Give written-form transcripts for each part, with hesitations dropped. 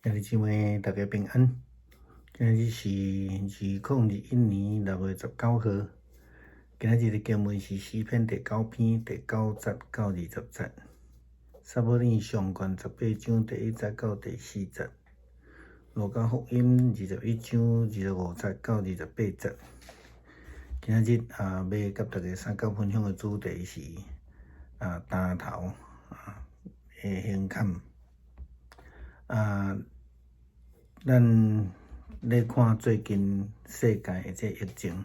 兄弟姊妹，大家平安。今日是2021年6月19号。今日的经文是诗篇第9篇第9节到20节。撒母耳上卷18章第1节到第4节。路加福音21章25节到28节。今日要甲大家三角分享的主题是担头的刑砍。咱咧看最近世界的这疫情，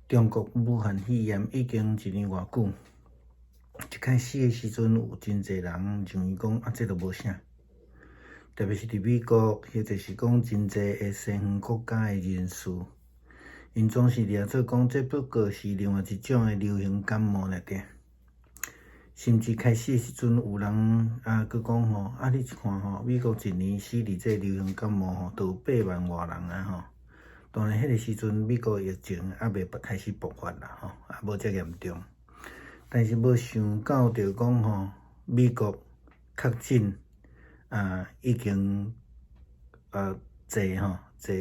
中国武汉肺炎已经1年偌久。一开始的时阵有真侪人认为讲这都无啥，特别是伫美国，或者是讲真侪的西方国家的人士，因总是掠做讲这不过是另外一种的流行感冒尔定。甚至开始的时阵，有人佮讲吼，你看吼，美国一年死伫这流行感冒吼，都有8万外人吼。当然，迄个时阵美国疫情未开始爆发啦吼，无遮严重。但是无想到着讲吼，美国确诊已经济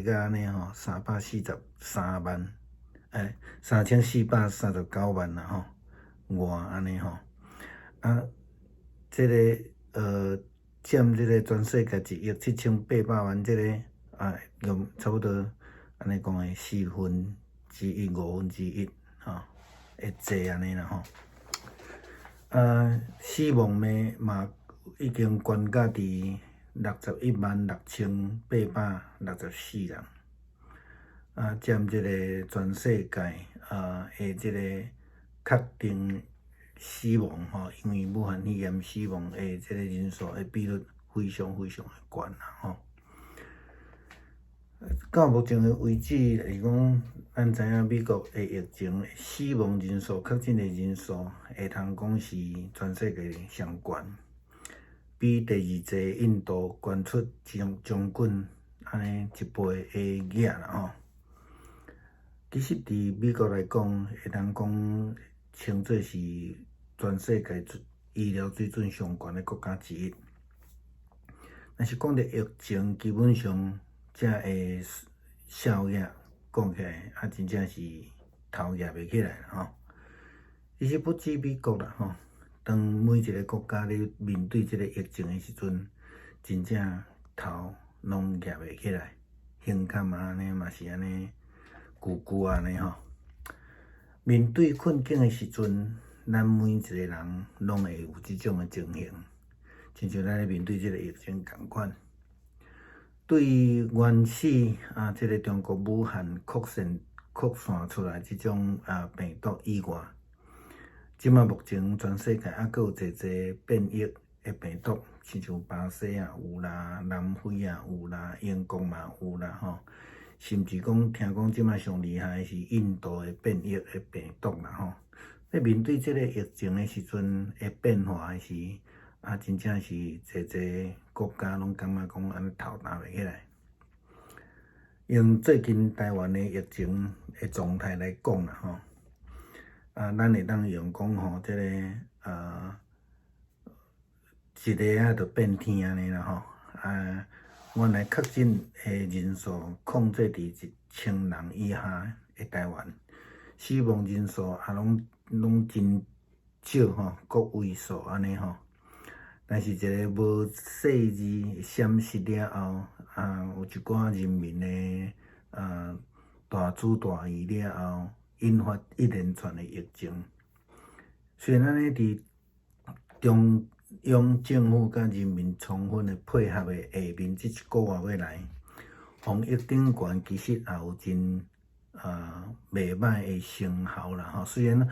到安尼吼，343万3439万啦吼，外安尼吼。这个占这个全世界1亿7800万，这个用差不多安尼讲的1/4、1/5吼，会济安尼啦吼。死亡嘛已经悬到伫616864人，占这个全世界的这个确定死亡吼，因为武汉肺炎死亡的这个人数的比率非常的悬啦吼。到目前的为止来讲，咱知影美国的疫情死亡人数、确诊的人数，会通讲是全世界上悬，比第2济印度悬出将近安尼1倍的额啦吼。其实伫美国来讲，会通讲称作是全世界医疗水准上悬的国家之一。若是讲到疫情，基本上这个效益讲起来，真正是头举袂起来啦吼。其实不止美国啦吼，当每一个国家咧面对这个疫情的时阵，真正头拢举袂起来，刑砍安尼嘛是安尼，久安尼吼。面对困境的时阵，咱每一个人拢会有这种的情形，亲像咱咧面对这个疫情同款。对于原始这个中国武汉扩散出来这种病毒以外，即马目前全世界还佫有侪变异的病毒，亲像巴西有啦，南非有啦，英国嘛有啦吼，甚至讲听讲即马上厉害的是印度的变异的病毒啦吼。在面对这个疫情的时阵，会变化的是真正是侪国家拢感觉讲安尼头担袂起来。用最近台湾的疫情的状态来讲啦吼，咱会当用讲吼，这个一个就变天安尼啦吼。原来确诊的人数控制伫1000人以下的台湾，死亡人数拢真少吼，个位数安尼吼。但是一个无细字闪失了后，有一寡人民的大主大意了后，引发一连串的疫情。虽然安尼伫中央政府甲人民充分的配合的下面，这1个月要来，防疫顶悬其实也有真袂歹的成效啦吼。虽然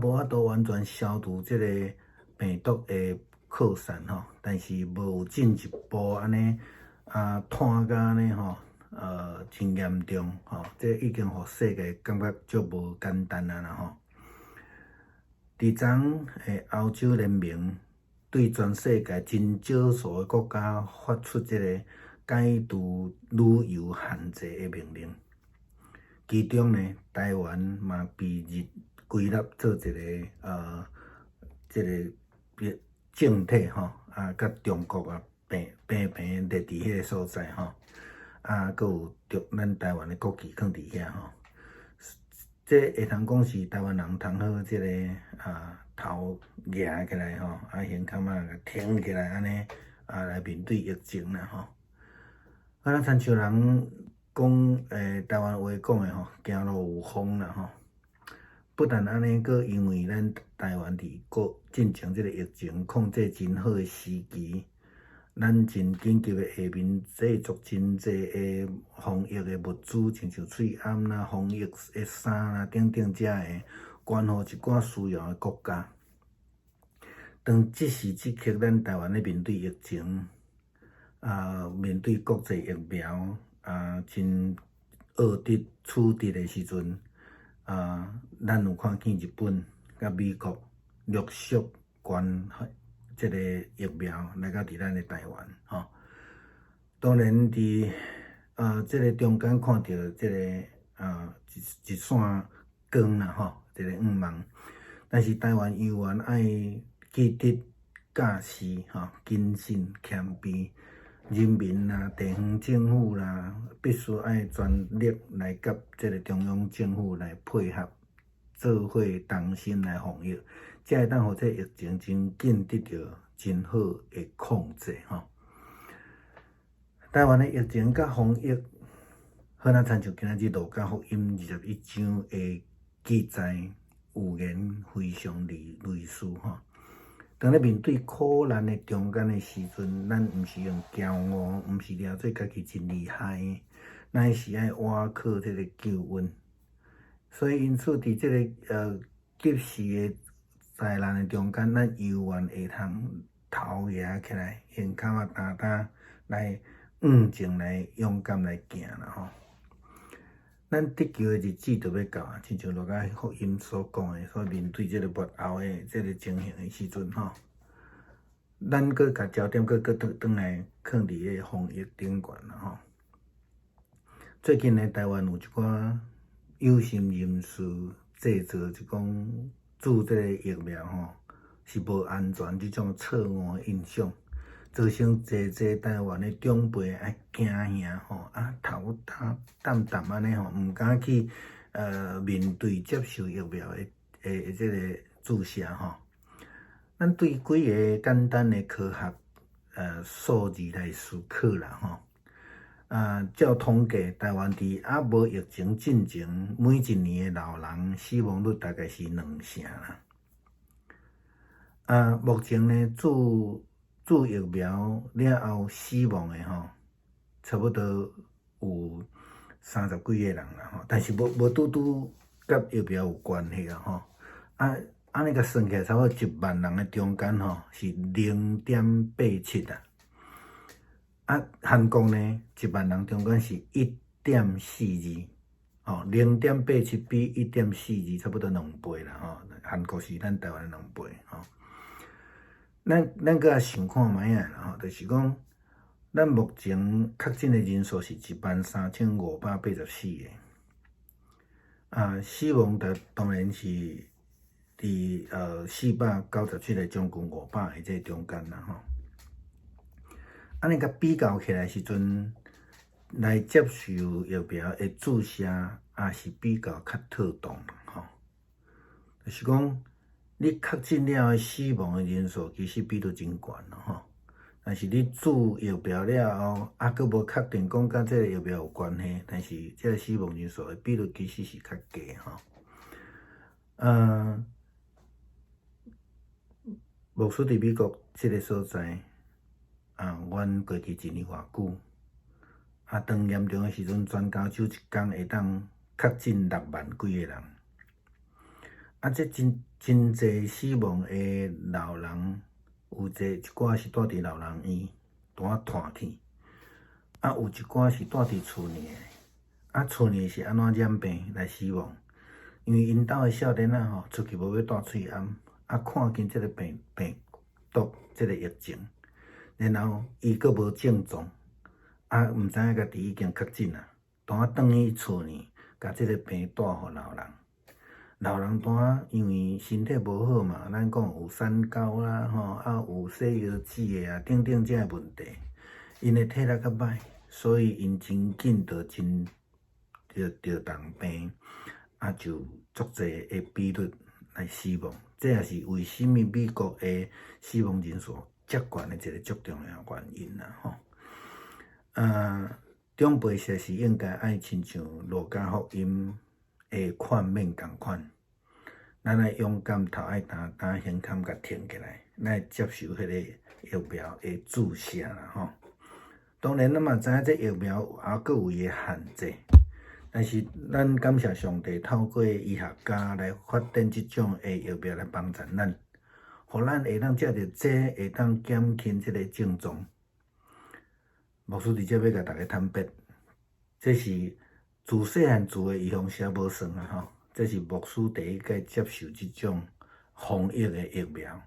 无法度完全消除这个病毒的扩散吼，但是无有进一步安尼拖到安尼吼，真严重吼，这已经互世界感觉足无简单啦吼。伫昨欧洲联盟对全世界真少数的国家发出这个解除旅游限制的命令，其中呢，台湾嘛被归纳做一个这个政体吼，甲中国病立伫迄个所在吼，啊，佮有咱台湾的国旗放伫遐吼。这会通讲是台湾人通好即个头举起来吼，胸坎仔挺起来安尼来面对疫情啦吼。咱亲像人讲台湾话讲的吼，行路有风啦吼。不但安尼，佮因为咱台湾伫进行即个疫情控制真好的时期，咱真紧急的下面制作真济的防疫的物资，亲像喙安啦、防疫的衫啦等等遮的，捐互一寡需要的国家。当即时即刻，咱台湾咧面对疫情，面对国际疫苗真恶劣处敌的时阵。咱有看见日本甲美国陆续捐即个疫苗来到伫咱的台湾吼。当然伫即个中间看到即个一线光啦吼，一个芒。但是台湾议员爱记得驾驶吼，谨慎谦卑。人民啦、地方政府啦，必须爱全力来甲即个中央政府来配合，做伙同心来防疫，才会当互这疫情真紧得到真好的控制吼。台湾的疫情甲防疫，好咱亲像今仔日录甲福音21章的记载，有言非常类似吼。当咧面对苦难的中间的时阵，咱毋是用骄傲，毋是了做家己真厉害，乃是爱倚靠即个救恩。所以因此，伫即个急时的灾难的中间，咱犹原会通头举起来，胸坎仔担担来前来勇敢来行啦吼。咱得救的日子就要到啊！亲像落甲福音所讲的，所面对即个末后的即个情形的时阵吼，咱搁甲焦点搁转来放伫个防疫顶悬啦吼。最近呢，台湾有一寡有心人士制造就讲注即个疫苗吼是无安全即种错误的印象。造成济台湾的长辈爱惊吓吼，头淡淡安尼吼，毋敢去面对接受疫苗的即个注射吼。咱对几个简单的科学数字来思考啦吼。照统计，台湾伫无疫情进前，每一年的老人死亡率大概是2成啦。目前呢注疫苗了后死亡的吼，差不多有30几个人啦吼，但是无拄拄甲疫苗有关系啦吼。安尼甲算起来，差不多1万人的中间吼是0.87啦。韩国呢1万人中间是1.42，吼0.87比1.42差不多2倍啦吼。韩国是咱台湾2倍吼。咱搁想看卖啊啦吼，就是讲，咱目前确诊的人数是13584个，死亡的当然是伫497个将近500个这中间啦吼。安尼甲比较起来时阵，来接受疫苗的注射也是比较较妥当啦吼，就是讲。你确诊了的死亡的人数其实比率真悬咯吼，但是你注疫苗了后，佫无确定讲甲这个疫苗有关系，但是这个死亡人数的比率其实是较低吼。牧师伫美国这个所在，阮过去1年偌久，当严重的时阵，全加州一天会当确诊6万几个人。这真济死亡的老人，有一寡是住伫老人院，断去；有一寡是住伫厝内的，厝内是安怎染病来死亡？因为因兜的少年仔吼，出去无要戴喙安，看见即个病毒，即个疫情，然后伊佫无症状，毋知影家己已经确诊啊，转去厝内，甲即个病带互老人。老人单因为身体无好嘛，咱讲有三高啦，有洗腰子的啊，等等这问题，因的体力较歹，所以因真紧就重病，就足侪的比率来死亡。这也是为什么美国的死亡人数遮悬的一个足重要原因啦，长辈实是应该爱亲像路加福音的款面共款，咱爱勇敢头爱担胸坎甲挺起来，咱接受迄个疫苗的注射啦，当然，咱嘛知影这疫苗还佫有伊的限制，但是咱感谢上帝，透过医学家来发展即种的疫苗来帮助咱，互咱会当食着这会当减轻即个症状。牧师伫遮要甲大家坦白，这是自细汉做的预防写无算啊，这是牧师第一届接受即种防疫的疫苗。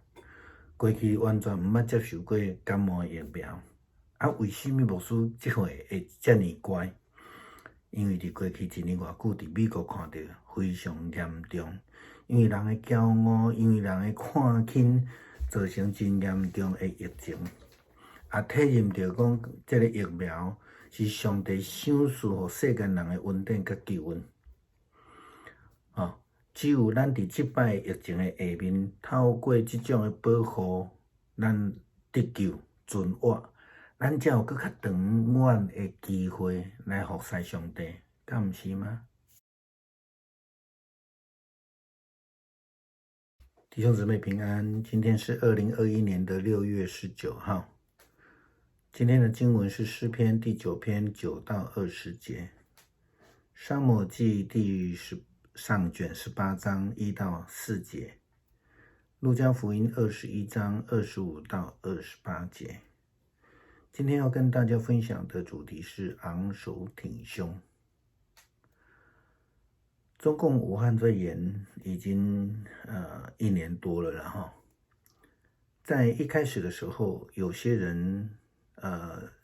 过去完全毋捌接受过感冒的疫苗，为什么牧师即回会遮尔乖？因为伫过去1年偌久，伫美国看到非常严重，因为人的骄傲，因为人的看轻，造成真严重的疫情。体认到讲，这个疫苗是上帝赏赐予世间人的恩典甲救恩。只有咱伫即摆疫情的下面，透过即种的保护，咱得救存活，咱才有佫较长远的机会来服侍上帝，敢毋是吗？弟兄姊妹平安，今天是2021年的6月19号。今天的经文是诗篇第9篇9到20节，撒母耳记上卷18章1到4节，路加福音21章25到28节。今天要跟大家分享的主题是昂首挺胸。中共武汉肺炎已经1年多了哈，在一开始的时候，有些人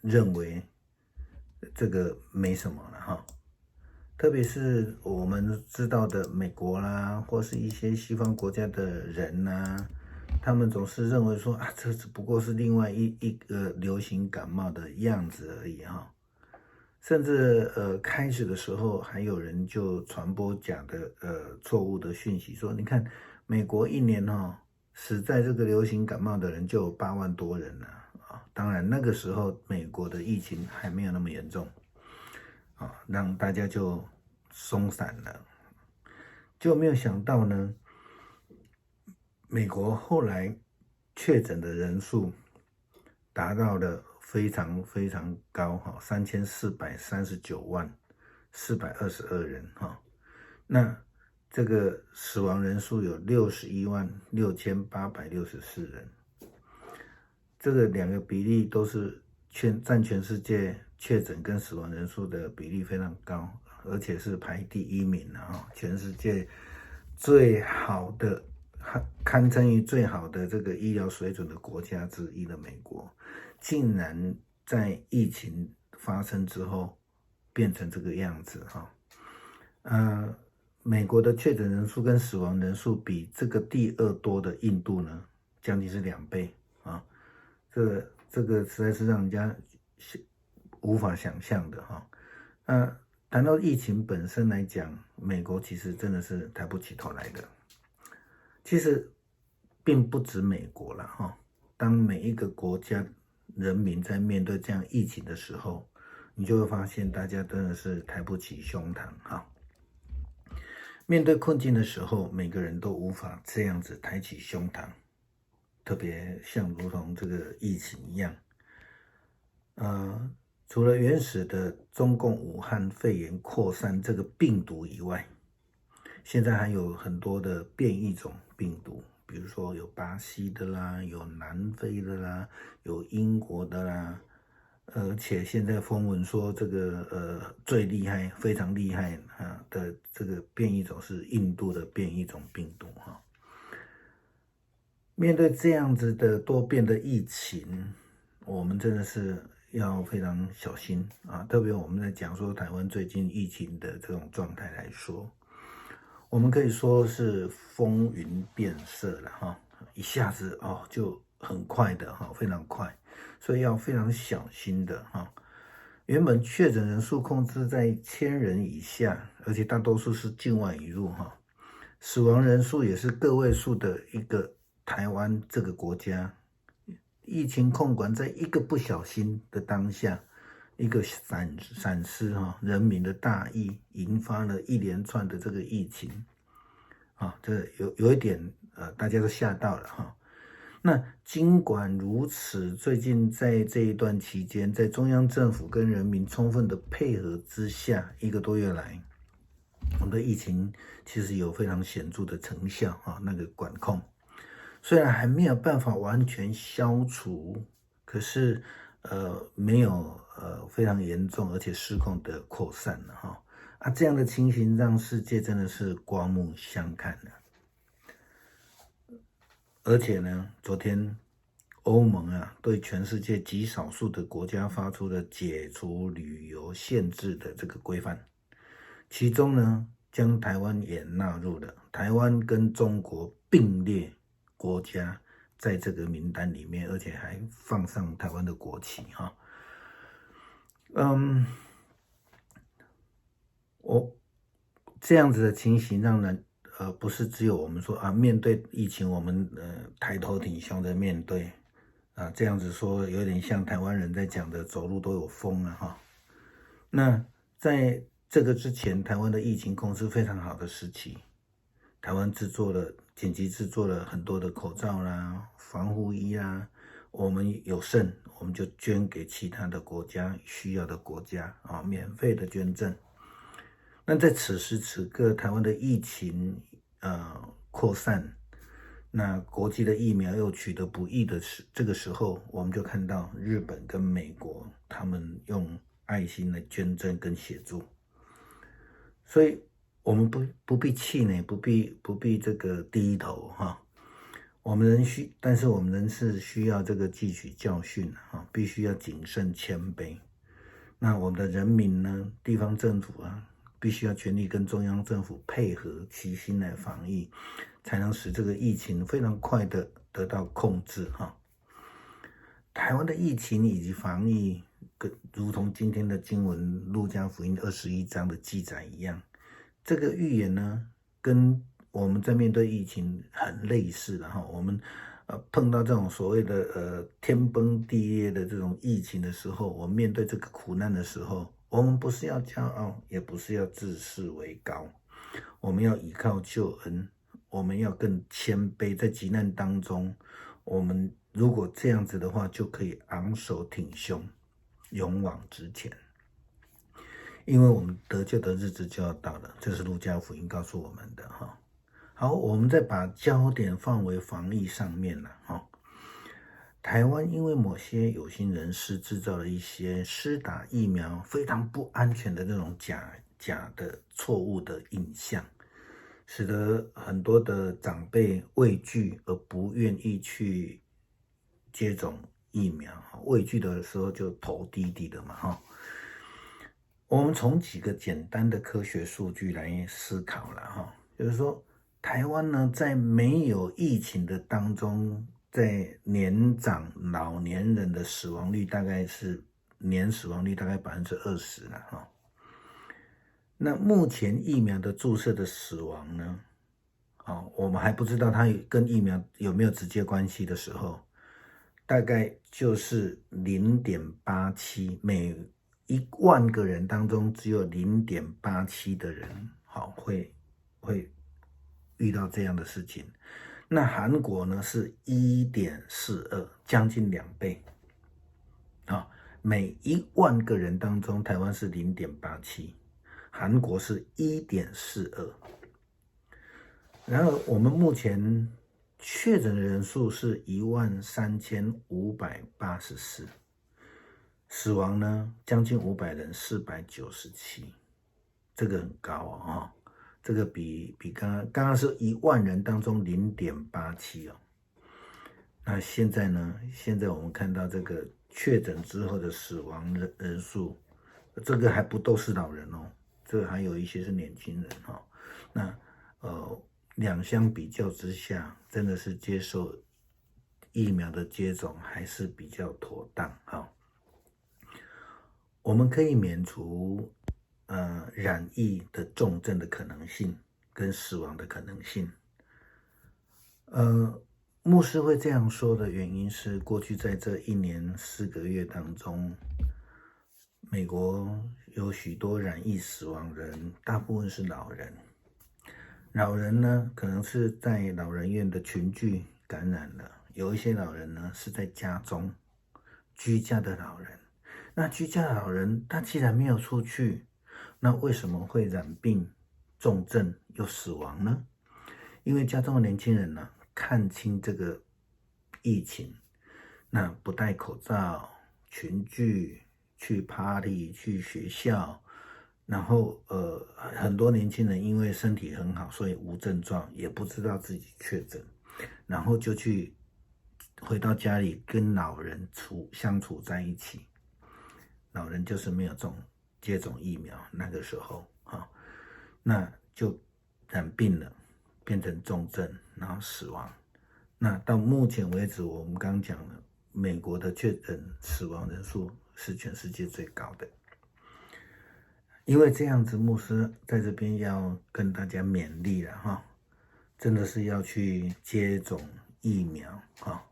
认为这个没什么了哈，特别是我们知道的美国啦，或是一些西方国家的人啦，他们总是认为说这只不过是另外一个流行感冒的样子而已哈。甚至开始的时候还有人就传播假的错误的讯息，说你看美国1年死在这个流行感冒的人就有8万多人了啊！当然那个时候美国的疫情还没有那么严重啊，让大家就松散了，就没有想到呢，美国后来确诊的人数达到了非常非常高，3439万422人哈。那这个死亡人数有61万6864人，这个2个比例都是占全世界确诊跟死亡人数的比例非常高，而且是排第1名啊！全世界最好的，堪称于最好的这个医疗水准的国家之一的美国，竟然在疫情发生之后变成这个样子哈。美国的确诊人数跟死亡人数比这个第2多的印度呢，将近是2倍啊！这个实在是让人家无法想象的哈。谈到疫情本身来讲，美国其实真的是抬不起头来的。其实并不止美国啦哈，当每一个国家人民在面对这样疫情的时候，你就会发现大家真的是抬不起胸膛哈。面对困境的时候，每个人都无法这样子抬起胸膛，特别像如同这个疫情一样。除了原始的中共武汉肺炎扩散这个病毒以外，现在还有很多的变异种病毒，比如说有巴西的啦，有南非的啦，有英国的啦，而且现在风闻说这个最厉害、非常厉害的这个变异种是印度的变异种病毒哈。面对这样子的多变的疫情，我们真的是要非常小心啊！特别我们在讲说台湾最近疫情的这种状态来说，我们可以说是风云变色了哈，一下子就很快的哈，非常快，所以要非常小心的哈。原本确诊人数控制在1000人以下，而且大多数是境外移入哈，死亡人数也是个位数的一个台湾这个国家，疫情控管在一个不小心的当下，一个闪失哈，人民的大意引发了一连串的这个疫情啊，这有一点大家都吓到了哈。那尽管如此，最近在这一段期间，在中央政府跟人民充分的配合之下，1个多月来，我们的疫情其实有非常显著的成效啊，那个管控虽然还没有办法完全消除，可是没有非常严重而且失控的扩散了哈。这样的情形让世界真的是刮目相看了。而且呢，昨天欧盟对全世界极少数的国家发出了解除旅游限制的这个规范，其中呢将台湾也纳入了，台湾跟中国并列国家在这个名单里面，而且还放上台湾的国旗哈。这样子的情形让人不是只有我们说面对疫情我们抬头挺胸的面对这样子说有点像台湾人在讲的走路都有风了哈。那在这个之前，台湾的疫情控制非常好的时期，台湾紧急制作了很多的口罩啦、防护衣啦，我们有剩我们就捐给其他的国家需要的国家免费的捐赠。那在此时此刻，台湾的疫情扩散，那国际的疫苗又取得不易的这个时候，我们就看到日本跟美国他们用爱心来捐赠跟协助，所以我们不必气馁，不必这个低头哈。但是我们仍是需要这个汲取教训必须要谨慎谦卑。那我们的人民呢，地方政府必须要全力跟中央政府配合，齐心来防疫，才能使这个疫情非常快的得到控制哈。台湾的疫情以及防疫，如同今天的经文路加福音21章的记载一样，这个预言呢，跟我们在面对疫情很类似的哈。我们碰到这种所谓的天崩地裂的这种疫情的时候，我们面对这个苦难的时候，我们不是要骄傲，也不是要自视为高，我们要依靠救恩，我们要更谦卑，在急难当中，我们如果这样子的话，就可以昂首挺胸，勇往直前，因为我们得救的日子就要到了，这是路加福音告诉我们的哈。好，我们再把焦点放为防疫上面了哈。台湾因为某些有心人士制造了一些施打疫苗非常不安全的那种假的错误的印象，使得很多的长辈畏惧而不愿意去接种疫苗，畏惧的时候就头低低的嘛哈。我们从几个简单的科学数据来思考了哈，就是说台湾呢在没有疫情的当中，在年长老年人的死亡率大概是年死亡率大概20%了哈。那目前疫苗的注射的死亡呢，我们还不知道它跟疫苗有没有直接关系的时候，大概就是0.87，每10000个人当中只有0.87的人会遇到这样的事情。那韩国呢是1.42，将近2倍每10000个人当中，台湾是0.87，韩国是1.42。然而我们目前确诊的人数是13584，死亡呢将近500人，497，这个很高这个比刚刚是10000人当中0.87那现在呢？现在我们看到这个确诊之后的死亡人数，这个还不都是老人这个还有一些是年轻人那两相比较之下，真的是接受疫苗的接种还是比较妥当哈。我们可以免除染疫的重症的可能性跟死亡的可能性。牧师会这样说的原因是，过去在这1年4个月当中，美国有许多染疫死亡人，大部分是老人。老人呢，可能是在老人院的群聚感染了，有一些老人呢是在家中居家的老人。那居家的老人，他既然没有出去，那为什么会染病、重症又死亡呢？因为家中的年轻人呢，看清这个疫情，那不戴口罩、群聚、去 party、去学校，然后很多年轻人因为身体很好，所以无症状，也不知道自己确诊，然后就去回到家里跟老人相处在一起。老人就是没有接种疫苗，那个时候那就染病了，变成重症，然后死亡。那到目前为止，我们刚讲了，美国的确诊死亡人数是全世界最高的。因为这样子，牧师在这边要跟大家勉励了哈，真的是要去接种疫苗哈。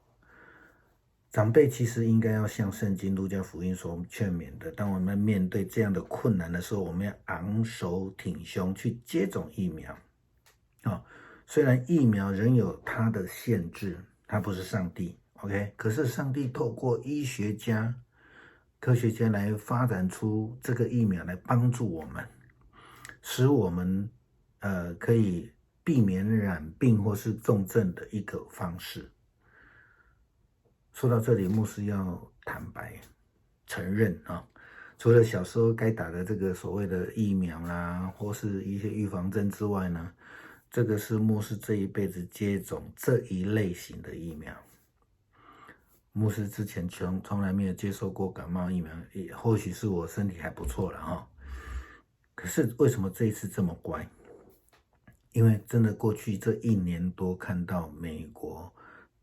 长辈其实应该要像圣经路加福音所劝勉的，当我们面对这样的困难的时候，我们要昂首挺胸去接种疫苗。虽然疫苗仍有它的限制，它不是上帝 ，OK？ 可是上帝透过医学家、科学家来发展出这个疫苗来帮助我们，使我们可以避免染病或是重症的一个方式。说到这里，牧师要坦白承认除了小时候该打的这个所谓的疫苗啦，或是一些预防针之外呢，这个是牧师这一辈子接种这一类型的疫苗。牧师之前从来没有接受过感冒疫苗，也或许是我身体还不错了可是为什么这一次这么乖？因为真的过去这1年多看到美国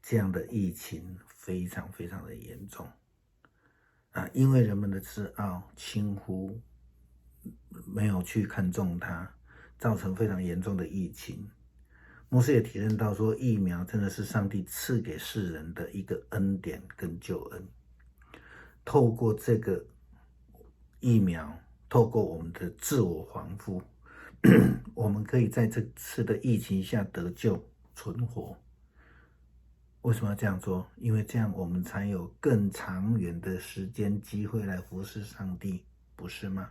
这样的疫情非常非常的严重因为人们的自傲、轻忽，没有去看重它，造成非常严重的疫情。牧师也体认到说，疫苗真的是上帝赐给世人的一个恩典跟救恩。透过这个疫苗，透过我们的自我防护，我们可以在这次的疫情下得救存活。为什么要这样做？因为这样我们才有更长远的时间机会来服侍上帝，不是吗？